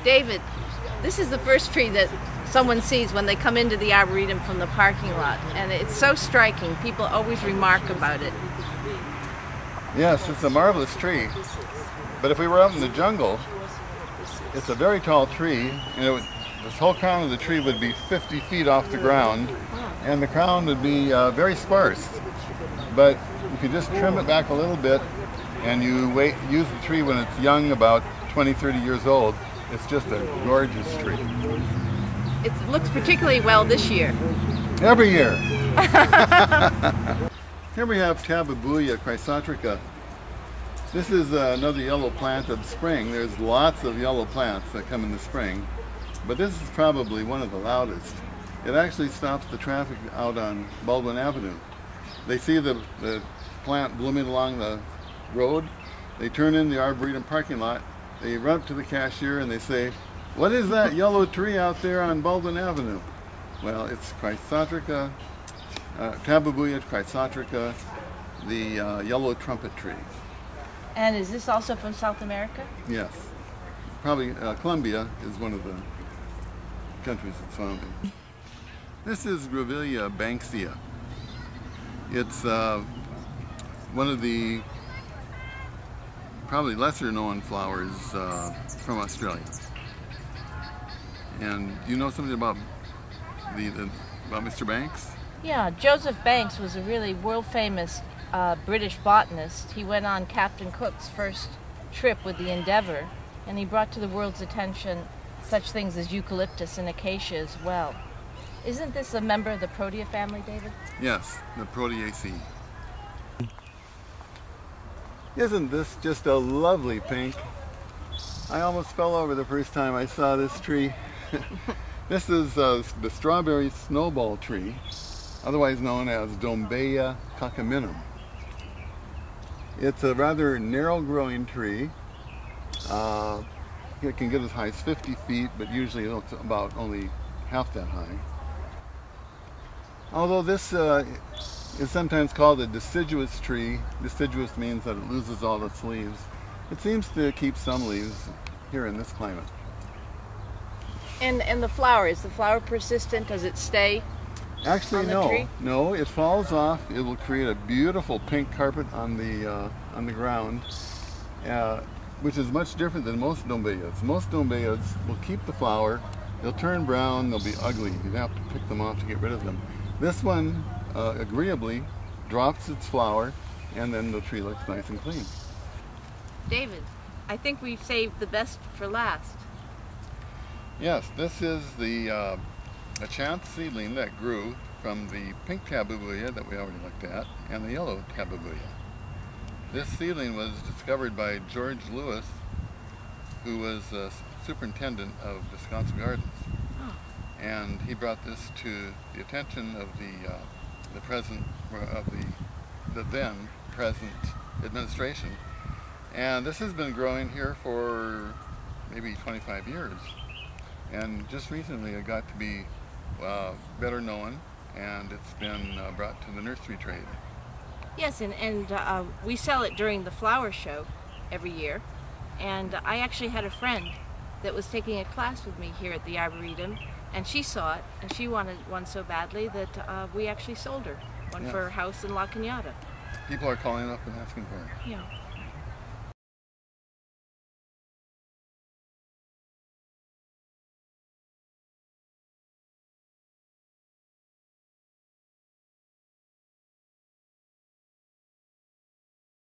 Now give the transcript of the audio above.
David, this is the first tree that someone sees when they come into the Arboretum from the parking lot, and it's so striking. People always remark about it. Yes, it's a marvelous tree, but if we were out in the jungle, it's a very tall tree, and this whole crown of the tree would be 50 feet off the ground, and the crown would be very sparse. But if you just trim it back a little bit, and you use the tree when it's young, about 20, 30 years old, it's just a gorgeous tree. It looks particularly well this year. Every year. Here we have Tabebuia chrysotrica. This is another yellow plant of spring. There's lots of yellow plants that come in the spring, but this is probably one of the loudest. It actually stops the traffic out on Baldwin Avenue. They see the plant blooming along the road, they turn in the Arboretum parking lot, they run up to the cashier and they say, "What is that yellow tree out there on Baldwin Avenue?" Well, it's chrysotrica, Tabebuia chrysotrica, the yellow trumpet tree. And is this also from South America? Yes. Probably Colombia is one of the countries it's found in. This is Grevillea banksea. It's one of the probably lesser known flowers from Australia. And do you know something about about Mr. Banks? Yeah, Joseph Banks was a really world famous British botanist. He went on Captain Cook's first trip with the Endeavour, and he brought to the world's attention such things as eucalyptus and acacia as well. Isn't this a member of the Protea family, David? Yes, the Proteaceae. Isn't this just a lovely pink? I almost fell over the first time I saw this tree. This is the strawberry snowball tree, otherwise known as Dombeia coccaminum. It's a rather narrow-growing tree. It can get as high as 50 feet, but usually it's about only half that high. Although this is sometimes called a deciduous tree. Deciduous means that it loses all its leaves. It seems to keep some leaves here in this climate. And the flower, is the flower persistent? Does it stay? Actually, on the no. tree? No, it falls off. It will create a beautiful pink carpet on the ground, which is much different than most Dombeias. Most Dombeias will keep the flower. They'll turn brown. They'll be ugly. You have to pick them off to get rid of them. This one, agreeably, drops its flower, and then the tree looks nice and clean. David, I think we've saved the best for last. Yes, this is a chance seedling that grew from the pink Tabebuia that we already looked at and the yellow Tabebuia. This seedling was discovered by George Lewis, who was superintendent of Wisconsin Gardens. Oh. And he brought this to the attention of the then present administration. And this has been growing here for maybe 25 years. And just recently it got to be better known, and it's been brought to the nursery trade. Yes, and we sell it during the flower show every year. And I actually had a friend that was taking a class with me here at the Arboretum, and she saw it, and she wanted one so badly that we actually sold her one for her house in La Cañada. People are calling up and asking for it. Yeah.